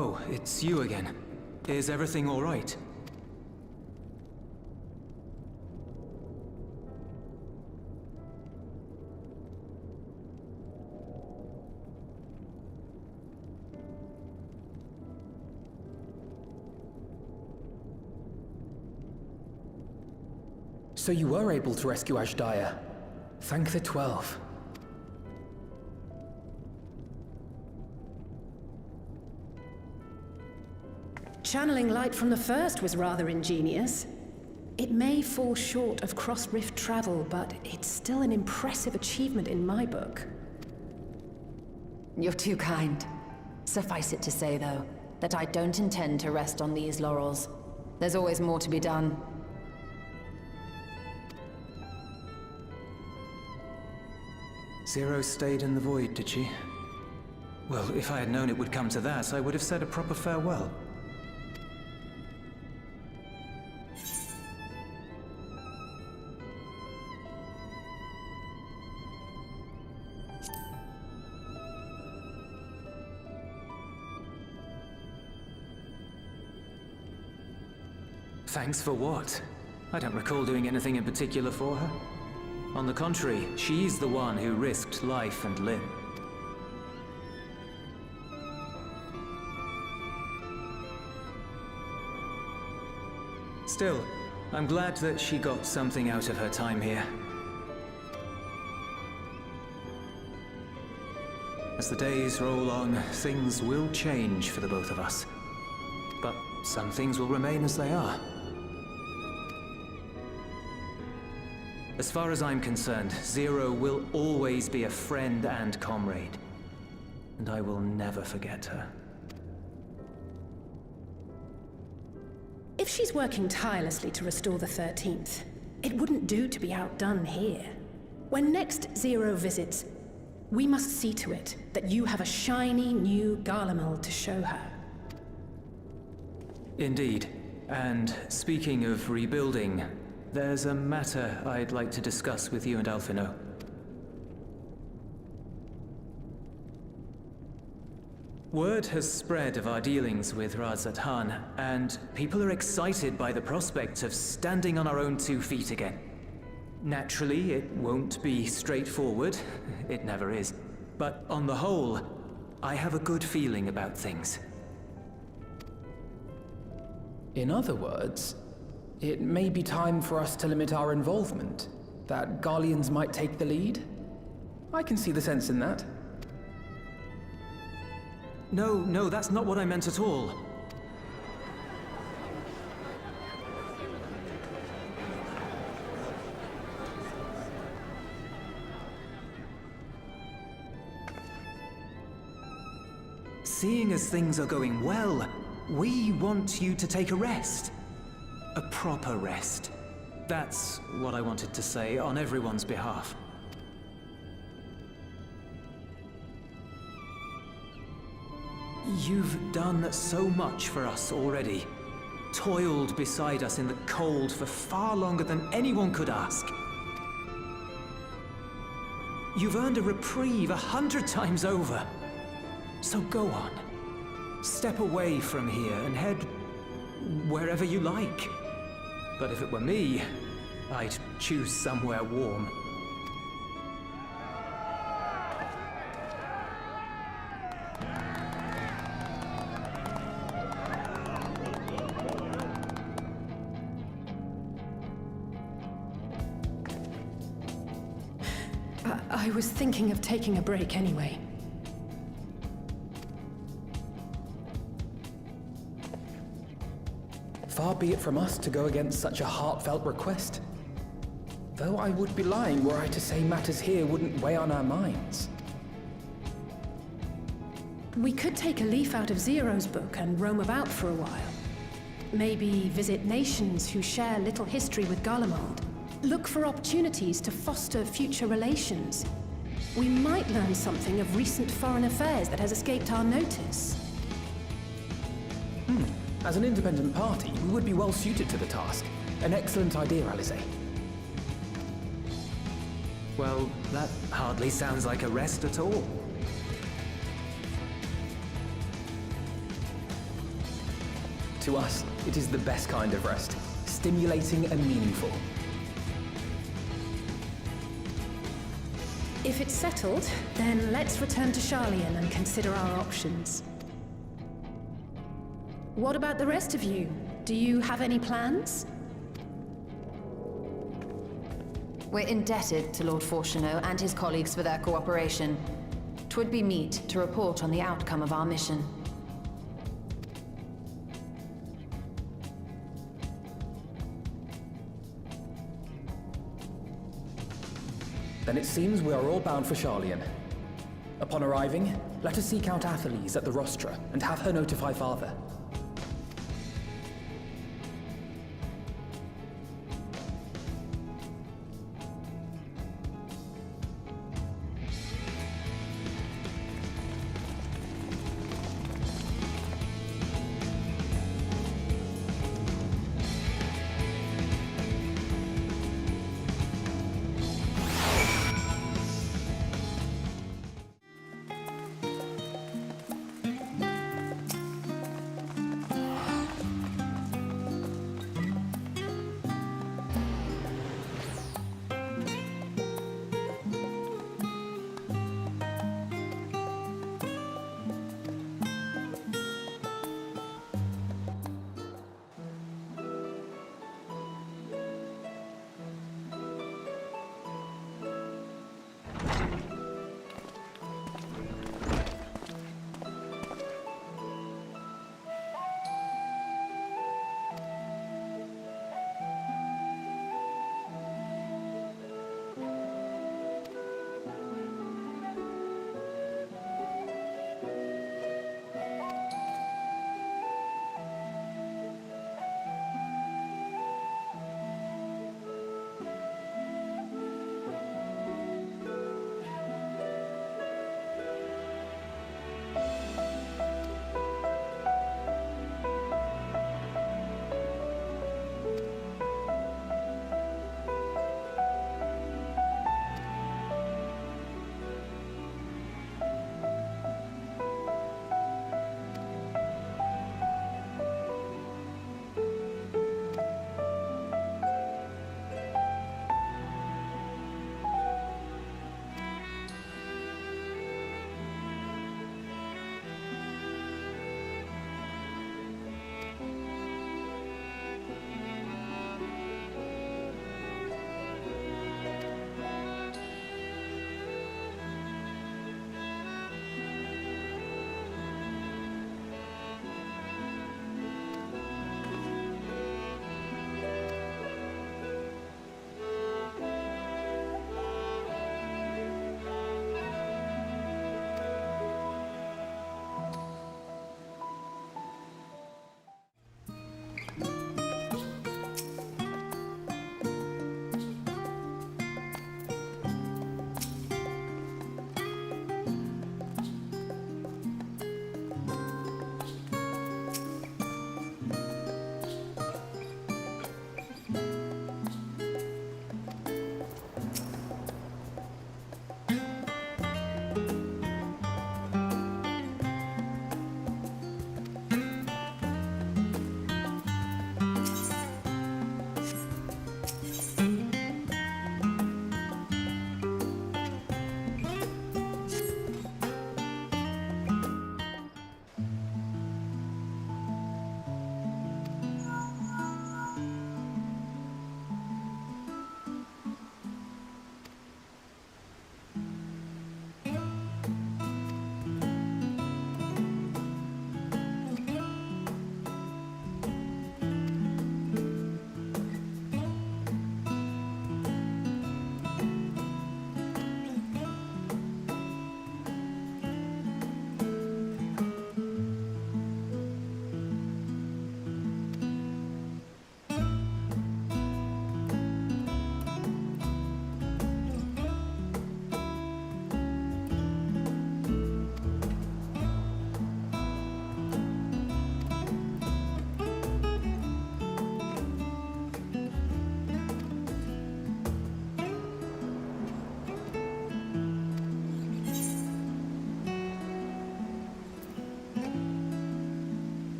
Oh, it's you again. Is everything all right? So you were able to rescue Ashdaya. Thank the 12. Channeling light from the first was rather ingenious. It may fall short of cross-rift travel, but it's still an impressive achievement in my book. You're too kind. Suffice it to say, though, that I don't intend to rest on these laurels. There's always more to be done. Zero stayed in the void, did she? Well, if I had known it would come to that, I would have said a proper farewell. Thanks for what? I don't recall doing anything in particular for her. On the contrary, she's the one who risked life and limb. Still, I'm glad that she got something out of her time here. As the days roll on, things will change for the both of us. But some things will remain as they are. As far as I'm concerned, Zero will always be a friend and comrade. And I will never forget her. If she's working tirelessly to restore the 13th, it wouldn't do to be outdone here. When next Zero visits, we must see to it that you have a shiny new Garlemald to show her. Indeed. And speaking of rebuilding, there's a matter I'd like to discuss with you and Alphino. Word has spread of our dealings with Razat Han, and people are excited by the prospect of standing on our own 2 feet again. Naturally, it won't be straightforward. It never is. But on the whole, I have a good feeling about things. In other words, it may be time for us to limit our involvement, that Garleans might take the lead. I can see the sense in that. No, that's not what I meant at all. Seeing as things are going well, we want you to take a rest. A proper rest. That's what I wanted to say on everyone's behalf. You've done so much for us already. Toiled beside us in the cold for far longer than anyone could ask. You've earned a reprieve 100 times over. So go on. Step away from here and head wherever you like. But if it were me, I'd choose somewhere warm. I was thinking of taking a break anyway. Far be it from us to go against such a heartfelt request. Though I would be lying were I to say matters here wouldn't weigh on our minds. We could take a leaf out of Zero's book and roam about for a while. Maybe visit nations who share little history with Garlemald. Look for opportunities to foster future relations. We might learn something of recent foreign affairs that has escaped our notice. As an independent party, we would be well suited to the task. An excellent idea, Alize. Well, that hardly sounds like a rest at all. To us, it is the best kind of rest, stimulating and meaningful. If it's settled, then let's return to Charlian and consider our options. What about the rest of you? Do you have any plans? We're indebted to Lord Fortuneau and his colleagues for their cooperation. 'Twould be meet to report on the outcome of our mission. Then it seems we are all bound for Charlian. Upon arriving, let us seek out Athelise at the rostra and have her notify Father.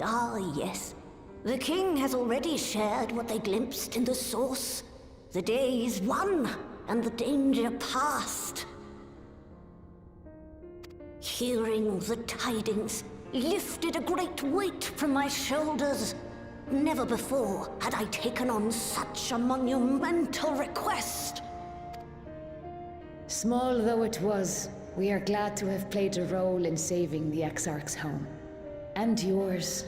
Ah, yes. The king has already shared what they glimpsed in the source. The day is won, and the danger past. Hearing the tidings lifted a great weight from my shoulders. Never before had I taken on such a monumental request. Small though it was, we are glad to have played a role in saving the Exarch's home. And yours.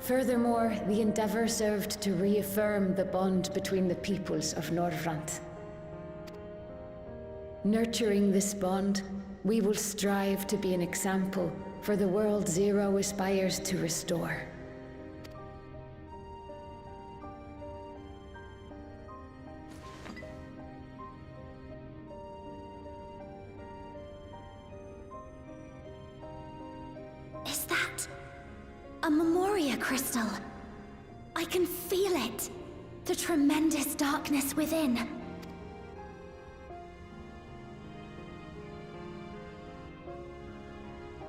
Furthermore, the endeavor served to reaffirm the bond between the peoples of Norvrant. Nurturing this bond, we will strive to be an example for the world Zero aspires to restore. Is that a Memoria crystal? I can feel it. The tremendous darkness within.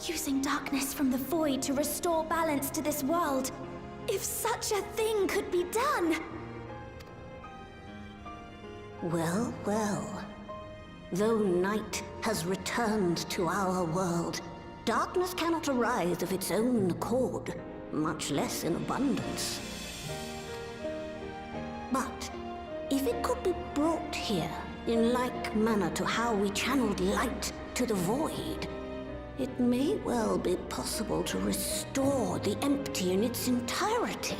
Using darkness from the void to restore balance to this world. If such a thing could be done! Well, well. Though night has returned to our world, darkness cannot arise of its own accord, much less in abundance. But if it could be brought here, in like manner to how we channeled light to the void, it may well be possible to restore the empty in its entirety.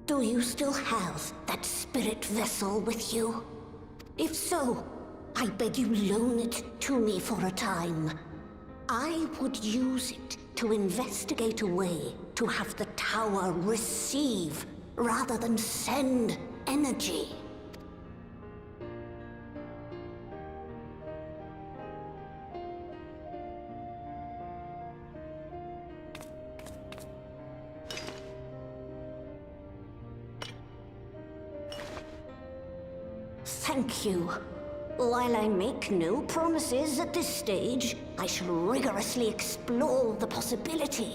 Do you still have that spirit vessel with you? If so, I beg you loan it to me for a time. I would use it to investigate a way to have the tower receive rather than send energy. Thank you. While I make no promises at this stage, I shall rigorously explore the possibility.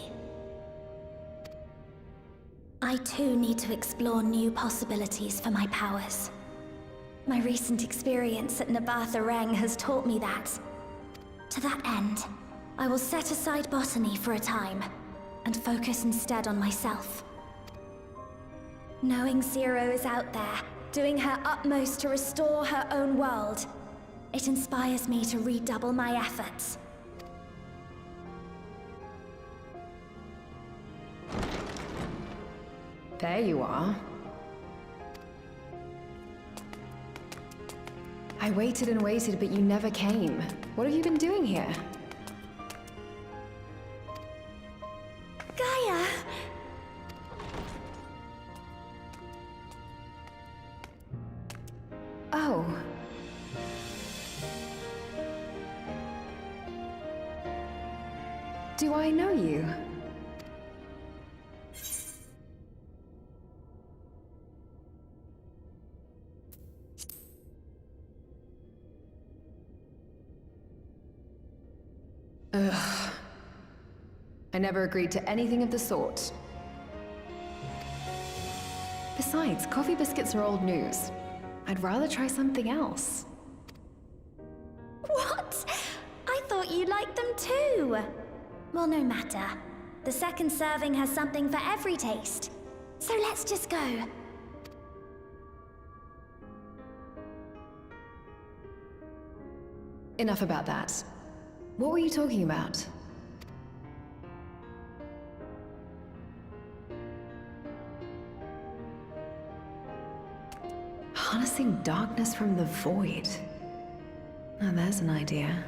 I too need to explore new possibilities for my powers. My recent experience at Nabatha Reng has taught me that. To that end, I will set aside botany for a time, and focus instead on myself. Knowing Zero is out there, doing her utmost to restore her own world, it inspires me to redouble my efforts. There you are. I waited and waited, but you never came. What have you been doing here? Gaia! Oh. Do I know you? Ugh. I never agreed to anything of the sort. Besides, coffee biscuits are old news. I'd rather try something else. What? I thought you liked them too. Well, no matter. The second serving has something for every taste. So let's just go. Enough about that. What were you talking about? Harnessing darkness from the void. Now there's an idea.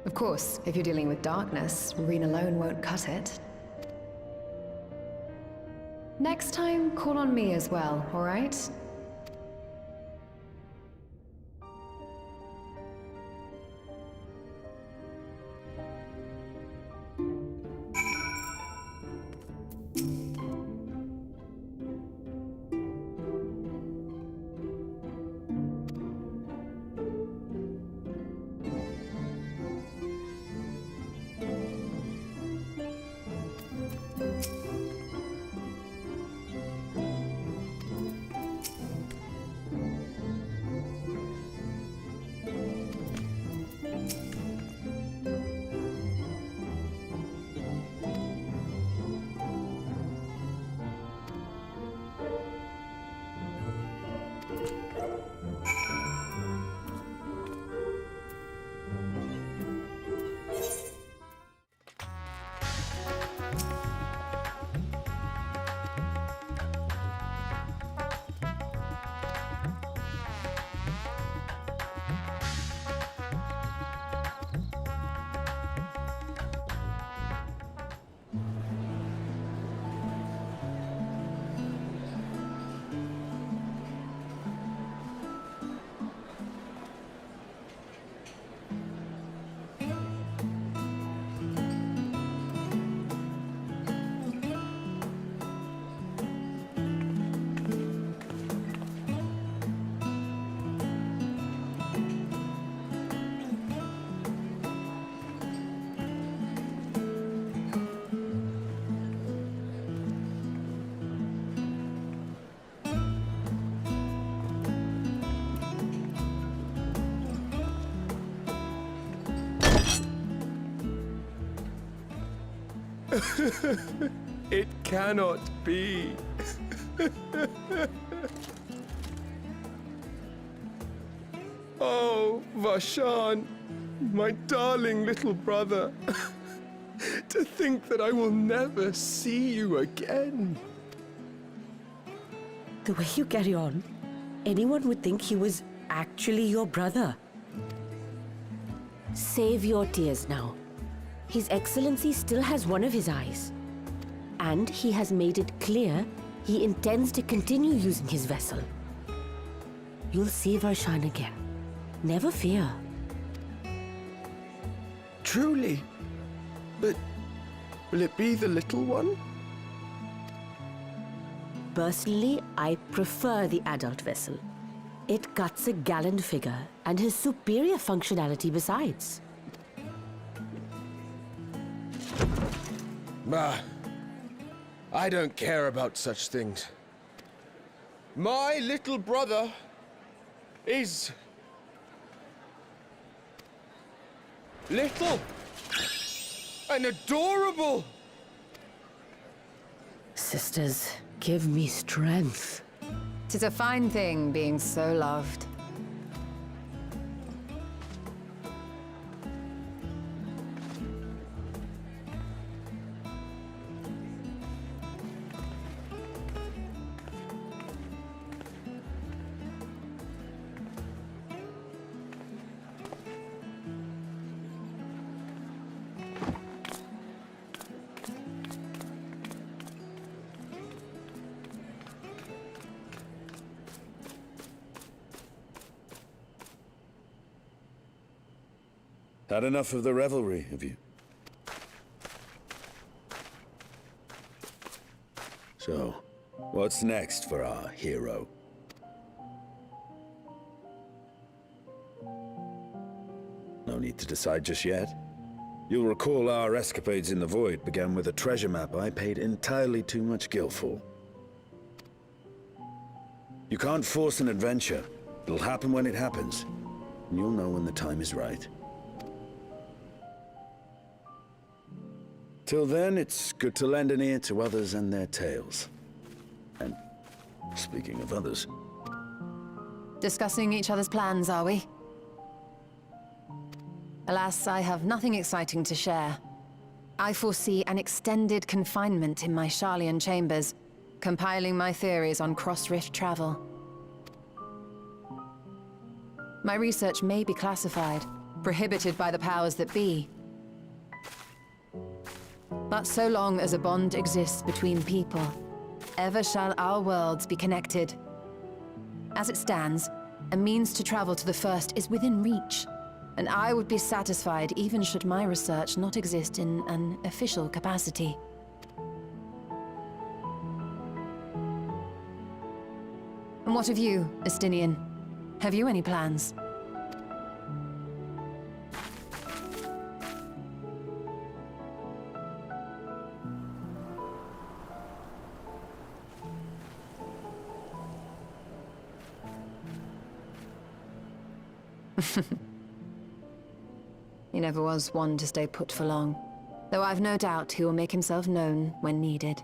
Of course, if you're dealing with darkness, Reen alone won't cut it. Next time, call on me as well, alright? It cannot be. Oh, Vashan, my darling little brother. To think that I will never see you again. The way you carry on, anyone would think he was actually your brother. Save your tears now. His Excellency still has one of his eyes. And he has made it clear he intends to continue using his vessel. You'll see Varshan again. Never fear. Truly? But will it be the little one? Personally, I prefer the adult vessel. It cuts a gallant figure and has superior functionality besides. Bah. I don't care about such things. My little brother is little and adorable. Sisters, give me strength. 'Tis a fine thing being so loved. Had enough of the revelry, have you? So, what's next for our hero? No need to decide just yet. You'll recall our escapades in the Void began with a treasure map I paid entirely too much gil for. You can't force an adventure. It'll happen when it happens, and you'll know when the time is right. Till then, it's good to lend an ear to others and their tales. And speaking of others... Discussing each other's plans, are we? Alas, I have nothing exciting to share. I foresee an extended confinement in my Sharlayan chambers, compiling my theories on cross-rift travel. My research may be classified, prohibited by the powers that be. But so long as a bond exists between people, ever shall our worlds be connected. As it stands, a means to travel to the First is within reach, and I would be satisfied even should my research not exist in an official capacity. And what of you, Estinian? Have you any plans? He never was one to stay put for long, though I've no doubt he will make himself known when needed.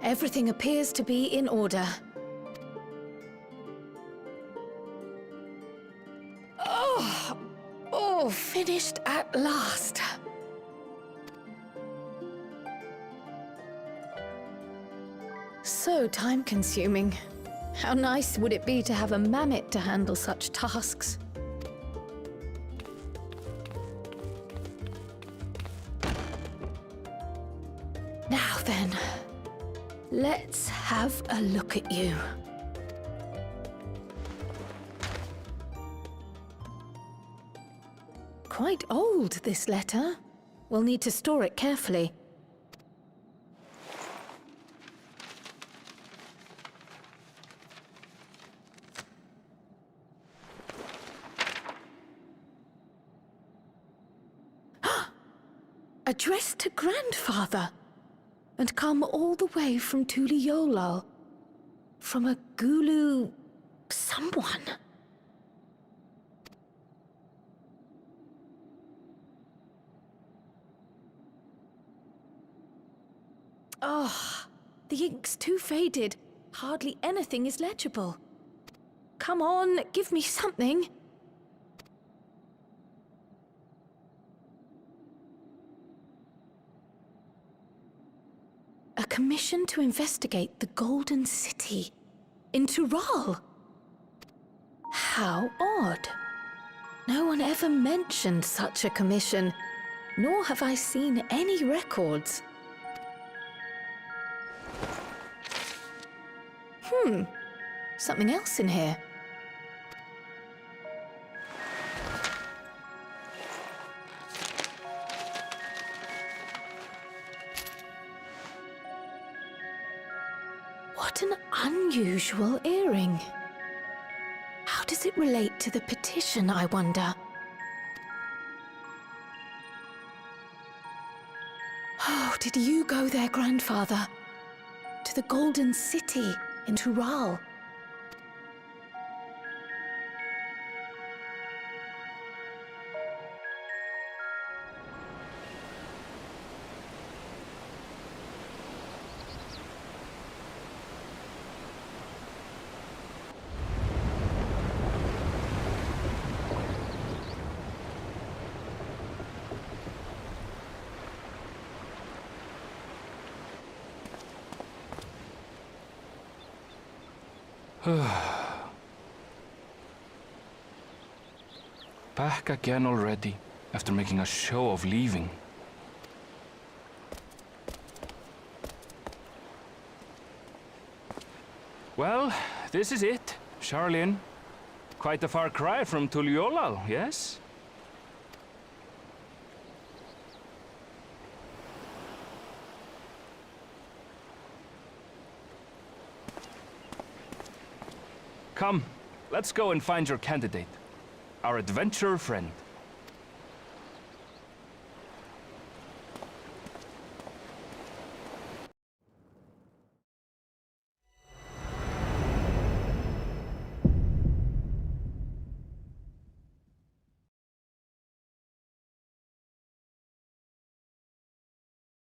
Everything appears to be in order. Oh, finished at last. So time-consuming. How nice would it be to have a mammoth to handle such tasks? Now then, let's have a look at you. Quite old, this letter. We'll need to store it carefully. Addressed to Grandfather, and come all the way from Tuliolal, from a Gulu... someone. Oh, the ink's too faded. Hardly anything is legible. Come on, give me something. A commission to investigate the Golden City in Tural. How odd. No one ever mentioned such a commission, nor have I seen any records. Something else in here. What an unusual earring. How does it relate to the petition, I wonder? Oh, did you go there, Grandfather? To the Golden City in Tural? Back again already, after making a show of leaving. Well, this is it, Charlene. Quite a far cry from Tuliolal, yes? Come, let's go and find your candidate, our adventurer friend.